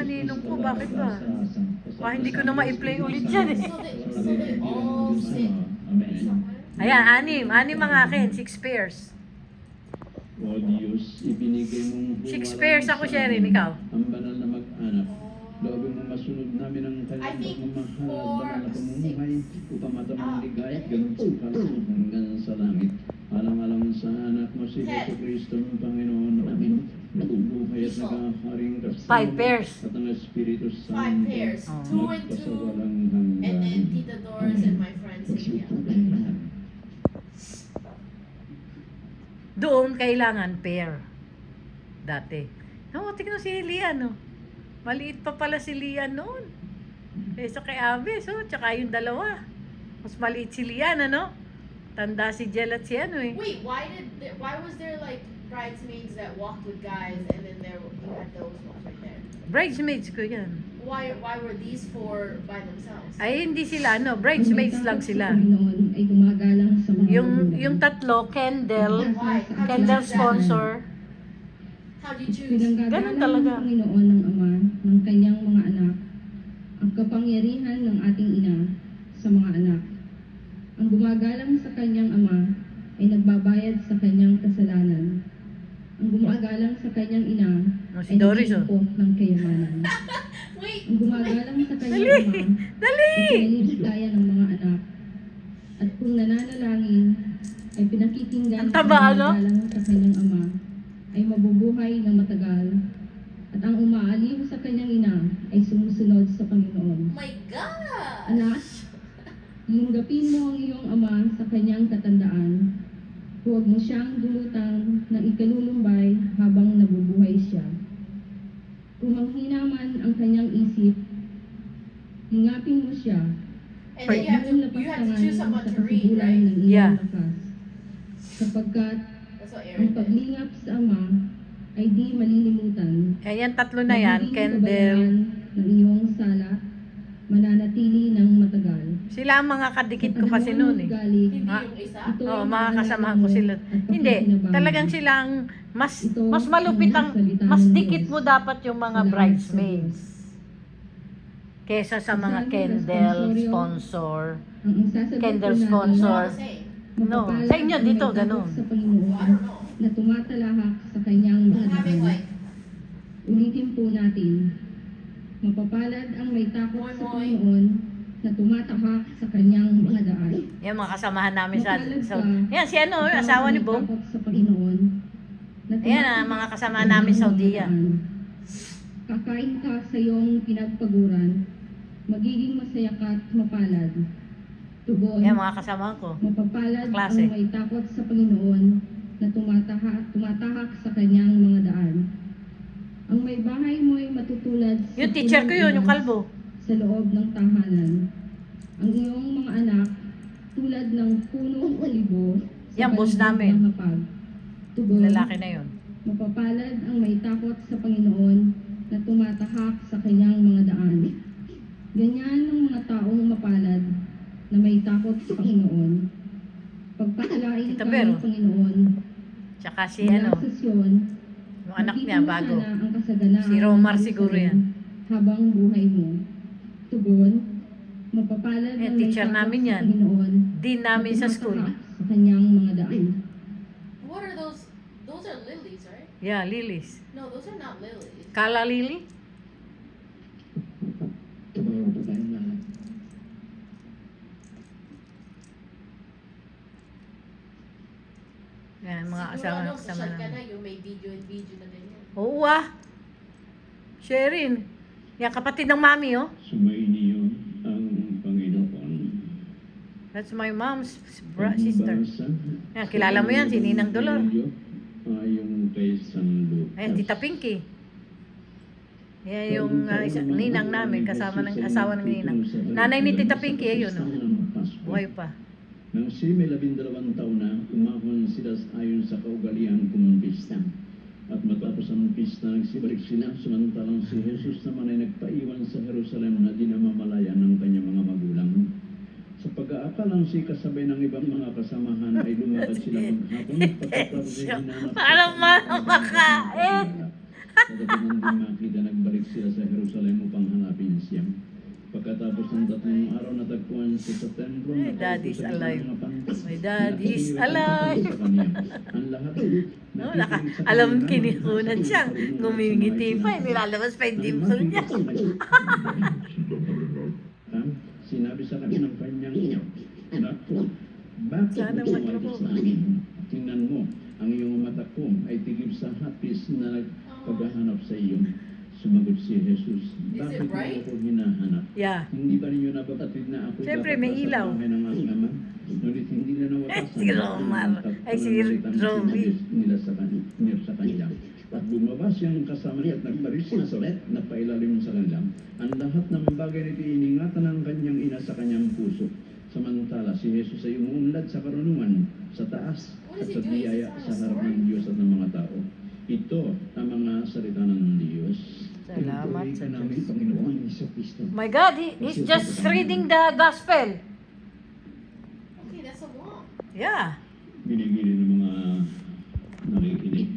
ninong ko. Bakit ba? Hindi ko na ma-play ulit yan eh. So they all sit somewhere? Ayan, anim ang akin. 6 pairs. O Diyos, ibinigay mong 6 pairs ako, Sherin. Ikaw? ang banal na mag-anak. Loobin mo masunod namin ang I kanyang think pagmamahal at banal na 4, pamumuhay 6. upang matamang ligaya at ganun sa kasunod hanggang sa langit. Alang-alang sa anak mo si Yesu Cristo ng Panginoon namin, nabubuhay at nagkakaring kasama 5 pairs. at ang Espiritu 5 Santo pairs. Oh. 2 and 2. magpasawalang And then hanggan. Tita Doris and my friend Cynthia. Doon kailangan pair. Dati. Tingnan si Lian, no? Maliit pa pala si Lian noon. Kaysa kay Aves, oh. Tsaka yung dalawa. Mas maliit si Lian, ano? Tanda si Jel at si ano eh. Wait, why was there like bridesmaids that walked with guys and then you had those ones right there? Bridesmaids ko yan. Why were these 4 by themselves? Ay, hindi sila, ano? Bridesmaids lang sila. Noon ay gumagalang sa mga Yung tatlo, Kendall. Why? Kendall sponsor. How'd you choose? Ganun Pinanggagalang talaga. ng Panginoon ng Ama ng kanyang mga anak, ang kapangyarihan ng ating ina sa mga anak. Ang gumagalang sa kanyang ama ay nagbabayad sa kanyang kasalanan. Ang gumagalang sa kanyang ina Oh, si ay Doris, oh. naging ng kayamanan. Wait, Ang gumagalang sa kanyang Dali! ama Dali! ay pinaligaya ng mga anak. At kung nananalangin ay pinakikinggan Ang taba, ano? gumagalang sa kanyang ama ay mabubuhay ng matagal. At ang umaaliw sa kanyang ina ay sumusunod sa Panginoon. my God! Anak, linggapin mo ang iyong ama sa kanyang katandaan. Huwag mo siyang dulutang ng ikalulumbay habang nabubuhay siya. Kung manghina man ang kanyang isip, hingapin mo siya. And then you have to choose someone to read, kasiguran right? ng iyong Yeah. lakas. Sapagkat That's what ang Aaron did. paglingap sa ama ay di malilimutan. Ayan, tatlo na yan. Magiging Kendall. kabayaran ng iyong sala, mananatili ng matagal. Sila ang mga kadikit ko kasi noon eh. Hindi Ma- yung isa? Oo, mga kasamahan ko sila. Hindi, talagang silang mas malupit ang, mas dikit mo dapat yung mga bridesmaids. Kesa sa mga Kendall sponsor. Kendall sponsor. All the same. No, sa inyo dito, ganun. Sa I Panginoon don't know. na tumatalahak sa kanyang mga Having daan. like, Ulitin po natin. Mapapalad ang may takot sa Panginoon na tumatahak sa kanyang mga daan. Yan mga kasamahan namin sa... Mapalad sa ka, yan, si ano, ikaw asawa na ni may Bong. takot sa Panginoon na Ayan tumatahak mga kasama sa namin sa kanyang Saudiya. mga daan. Kakain ka sa iyong pinagpaguran, magiging masaya ka at mapalad. Tugon, Yan mga kasama ko. mapapalad Klase. ang may takot sa Panginoon na tumatahak sa kanyang mga daan. Ang may bahay mo ay matutulad sa Yung teacher ko yun, yung pulang kalbo. sa loob ng tahanan. Ang iyong mga anak tulad ng punong olibo sa Yan, boss paligid namin. ng hapag. Tugon, Lalaki na yun. mapapalad ang may takot sa Panginoon na tumatahak sa kanyang mga daan. Ganyan ang mga taong mapalad na may takot sa Panginoon. Pagpasalain Tita ka Vero. ng Panginoon. Tsaka si mula ano, sa Sion, yung anak niya, makita mo bago. sana ang kasaganaan Si Romar ng siguro Jerusalem yan. Habang buhay mo. Tugon, mapapalad Eh, ang may teacher takot namin sa yan. Panginoon Din namin na sa school. tumatahak sa kanyang mga daan. what are those? Those are lilies, right? Yeah, lilies. No, those are not lilies. Kala lily? Tumayo po tayong lahat. Yan, mga Siguro kasama ano, kasama social ka namin. na, yung may video and video na ganyan. Oo ah. Sherin. Yan, kapatid ng mami oh. Sumainiyo ang Panginoon. That's my mom's sister. Yan, kilala mo yan, si Ninang Dolor. Ayon kay San Lucas. Ayan, Tita Pinky. Yan yung ninang namin, kasama ng asawa ng ninang. Nanay ni Tita Pinky, ayun oh. Buhay pa. Nang si may 12 taon na, umahon sila ayon sa kaugalian kung pista. At matapos ang pista, nagsibalik sila, samantalang si Jesus naman ay nagpaiwan sa Jerusalem na di namamalayan ng kanyang mga magulang. Sa pag-aakalang si kasabay ng ibang mga kasamahan ay lumakad sila maghapon pagkatapos ay hinanap. Parang makain. Pagdating ng makita, nagbalik sila sa Jerusalem. Jerusalem upang hanapin siya. Pagkatapos ng 3 araw natagpuan siya sa templo, My nakaupo daddy's sa gitna ng alive. mga pantas. My daddy's Nakasira ang alive. sa kanya. Ang lahat ay No, nakikinig sa alam kanya, kinihunan nasa siya. sarili Ngumingiti sa pa, mga nilalabas pa yung Ang dimple niya. Ha? Sinabi sa kanya ng kanyang iyo, Nako, bakit Sana mo sumalit magtrabaho. sa akin? Tingnan mo, ang iyong mata ko ay tigib sa hapis na nagpaghahanap sa iyo. Sumagot si Jesus, bakit mo right? ako hinahanap? Yeah. Hindi ba ninyo nabatid na ako Siyempre, dapat may nasa ilaw. bahay ng aking ama? Ngunit hindi na nawatasan. Si Romar. Ay, si Romy. Nila sa kanya. At bumaba siyang kasama niya at nagbaris na sa ulit, napailalim sa kanila. Ang lahat ng bagay nito iningatan ng kanyang ina sa kanyang puso. Samantala, si Jesus ay umuunlad sa karunungan, sa taas, What at is he sa doing? biyaya Is this sa not a harap story? ng Diyos at ng mga tao. Ito ang mga salita ng Diyos. Salamat sa namin, Diyos. Panginoon Jesucristo. My God, he's just reading the gospel. Okay, that's a lot. Yeah. Binigili ng mga nakikinig.